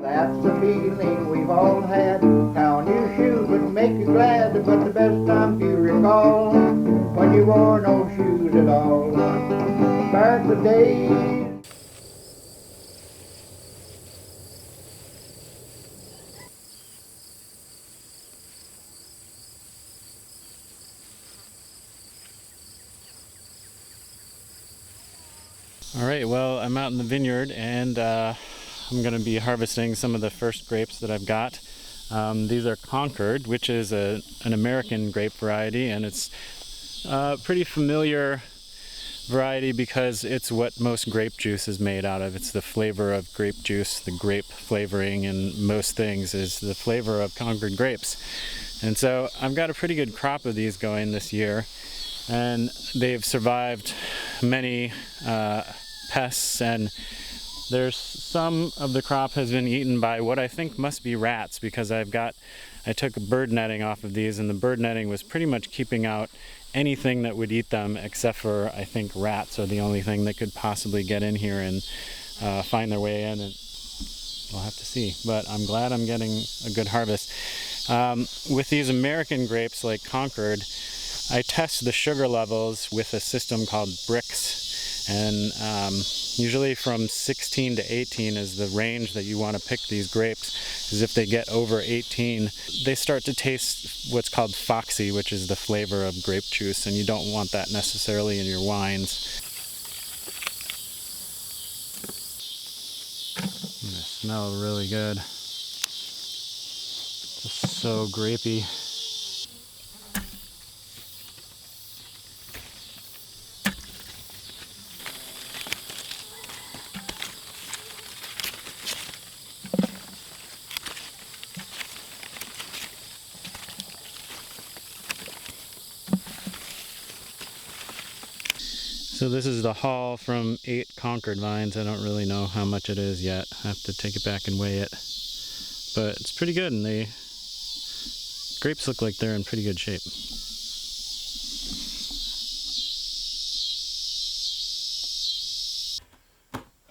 That's the feeling we've all had. How new shoes would make you glad, but the best time you recall when you wore no shoes at all. Back the days. All right, well, I'm out in the vineyard and I'm going to be harvesting some of the first grapes that I've got. These are Concord, which is an American grape variety, and it's a pretty familiar variety because it's what most grape juice is made out of. It's the flavor of grape juice. The grape flavoring in most things is the flavor of Concord grapes. And so I've got a pretty good crop of these going this year, and they've survived many pests, and there's some of the crop has been eaten by what I think must be rats, because I took bird netting off of these, and the bird netting was pretty much keeping out anything that would eat them, except for, I think, rats are the only thing that could possibly get in here and find their way in, and we'll have to see. But I'm glad I'm getting a good harvest. With these American grapes like Concord, I test the sugar levels with a system called bricks, and usually from 16 to 18 is the range that you want to pick these grapes, because if they get over 18, they start to taste what's called foxy, which is the flavor of grape juice, and you don't want that necessarily in your wines. They smell really good. Just so grapey. So this is the haul from 8 Concord vines. I don't really know how much it is yet. I have to take it back and weigh it. But it's pretty good, and the grapes look like they're in pretty good shape.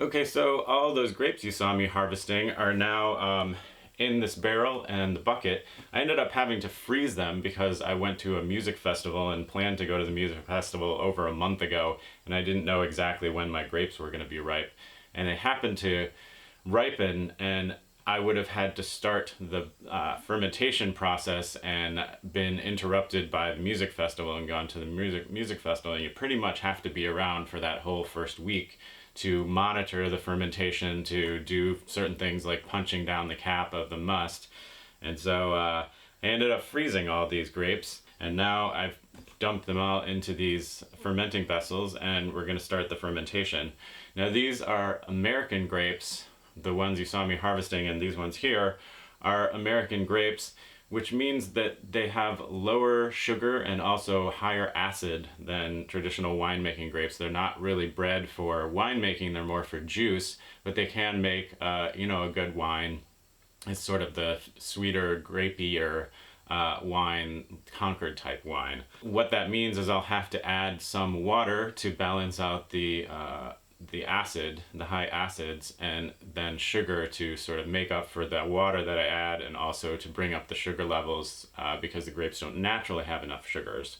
Okay, so all those grapes you saw me harvesting are now in this barrel and the bucket. I ended up having to freeze them because I went to a music festival and planned to go to the music festival over a month ago, and I didn't know exactly when my grapes were going to be ripe. And they happened to ripen, and I would have had to start the fermentation process and been interrupted by the music festival and gone to the music festival. And you pretty much have to be around for that whole first week to monitor the fermentation, to do certain things like punching down the cap of the must. And so I ended up freezing all these grapes, and now I've dumped them all into these fermenting vessels, and we're going to start the fermentation. Now these are American grapes. The ones you saw me harvesting and these ones here are American grapes, which means that they have lower sugar and also higher acid than traditional winemaking grapes. They're not really bred for winemaking, they're more for juice, but they can make a good wine. It's sort of the sweeter, grapier wine, Concord type wine. What that means is I'll have to add some water to balance out the acid, the high acids, and then sugar to sort of make up for the water that I add, and also to bring up the sugar levels because the grapes don't naturally have enough sugars.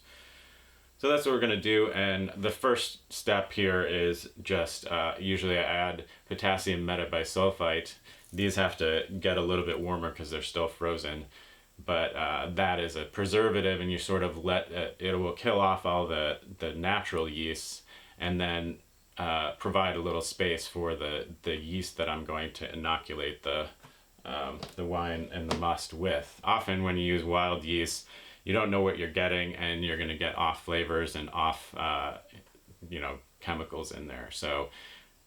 So that's what we're going to do, and the first step here is just usually I add potassium metabisulfite. These have to get a little bit warmer because they're still frozen, but that is a preservative, and you sort of it will kill off all the natural yeasts, and then provide a little space for the yeast that I'm going to inoculate the wine and the must with. Often when you use wild yeast, you don't know what you're getting, and you're going to get off flavors and off chemicals in there. So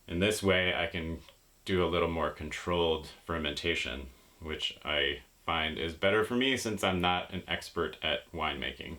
in this way I can do a little more controlled fermentation, which I find is better for me since I'm not an expert at winemaking.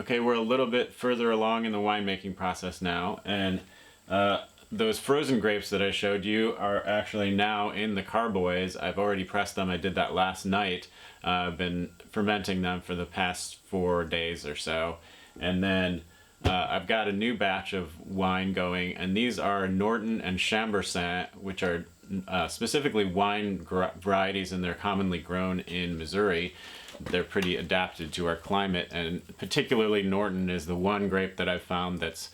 Okay, we're a little bit further along in the winemaking process now, and those frozen grapes that I showed you are actually now in the carboys. I've already pressed them. I did that last night. I've been fermenting them for the past 4 days or so, and then I've got a new batch of wine going, and these are Norton and Chambourcin, which are specifically wine varieties, and they're commonly grown in Missouri. They're pretty adapted to our climate, and particularly Norton is the one grape that I've found that's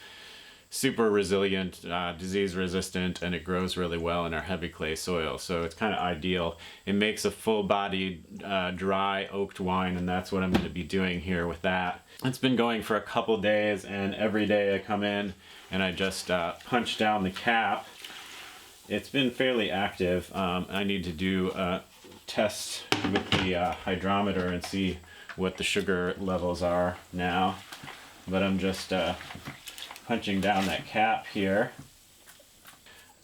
super resilient, disease resistant, and it grows really well in our heavy clay soil. So it's kind of ideal. It makes a full-bodied, dry oaked wine, and that's what I'm going to be doing here with that. It's been going for a couple days, and every day I come in and I just punch down the cap. It's been fairly active. I need to do a test with the hydrometer and see what the sugar levels are now. But I'm just punching down that cap here.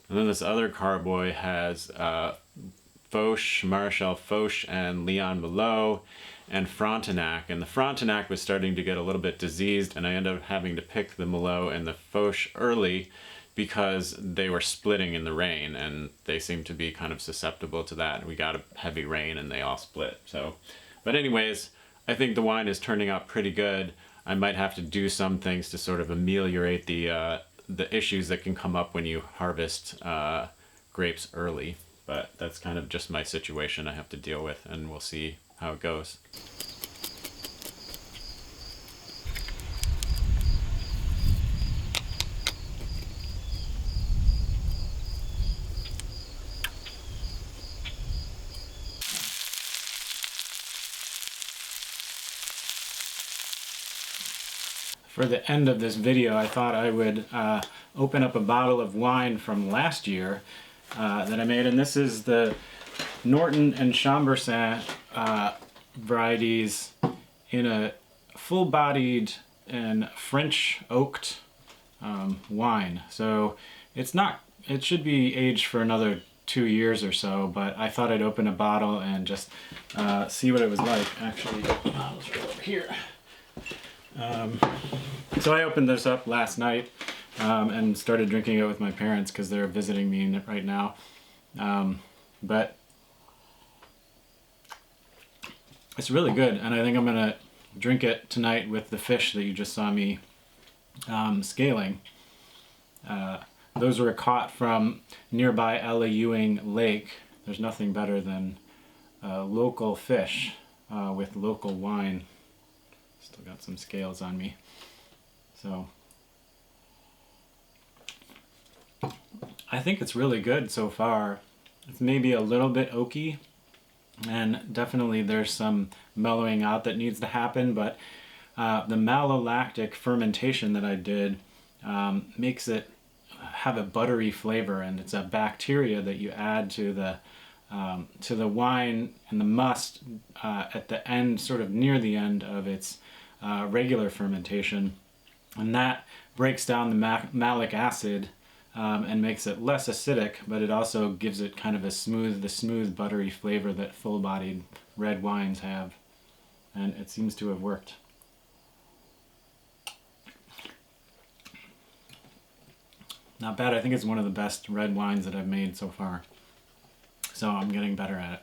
And then this other carboy has Foch, Maréchal Foch, and Leon Malot, and Frontenac. And the Frontenac was starting to get a little bit diseased, and I ended up having to pick the Malot and the Foch early because they were splitting in the rain, and they seem to be kind of susceptible to that. We got a heavy rain and they all split. So, but anyways, I think the wine is turning out pretty good. I might have to do some things to sort of ameliorate the issues that can come up when you harvest grapes early. But that's kind of just my situation I have to deal with, and we'll see how it goes. For the end of this video, I thought I would open up a bottle of wine from last year that I made, and this is the Norton and Chambourcin varieties in a full-bodied and French oaked wine. So it should be aged for another 2 years or so, but I thought I'd open a bottle and just see what it was like. Actually, the bottle's right over here. So I opened this up last night and started drinking it with my parents because they're visiting me right now. But it's really good, and I think I'm gonna drink it tonight with the fish that you just saw me scaling. Those were caught from nearby Ella Ewing Lake. There's nothing better than local fish with local wine. Still got some scales on me. So I think it's really good so far. It's maybe a little bit oaky, and definitely there's some mellowing out that needs to happen, but the malolactic fermentation that I did makes it have a buttery flavor, and it's a bacteria that you add to the wine and the must at the end, sort of near the end of its regular fermentation, and that breaks down the malic acid and makes it less acidic, but it also gives it kind of the smooth buttery flavor that full-bodied red wines have, and it seems to have worked. Not bad. I think it's one of the best red wines that I've made so far, so I'm getting better at it.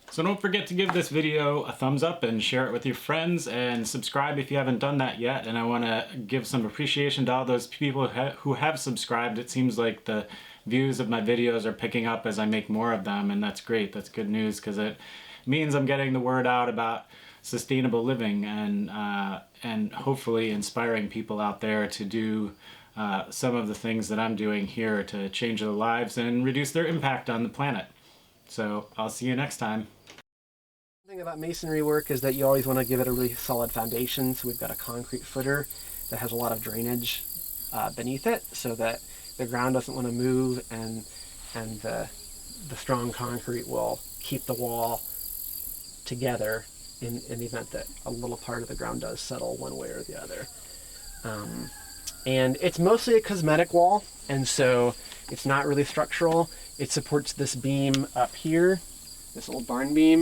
So don't forget to give this video a thumbs up and share it with your friends, and subscribe if you haven't done that yet. And I want to give some appreciation to all those people who have subscribed. It seems like the views of my videos are picking up as I make more of them, and that's great. That's good news, because it means I'm getting the word out about sustainable living and hopefully inspiring people out there to do some of the things that I'm doing here to change their lives and reduce their impact on the planet. So I'll see you next time. The thing about masonry work is that you always want to give it a really solid foundation. So we've got a concrete footer that has a lot of drainage beneath it, so that the ground doesn't want to move, and the strong concrete will keep the wall together in the event that a little part of the ground does settle one way or the other. And it's mostly a cosmetic wall, and so it's not really structural. It supports this beam up here, this little barn beam.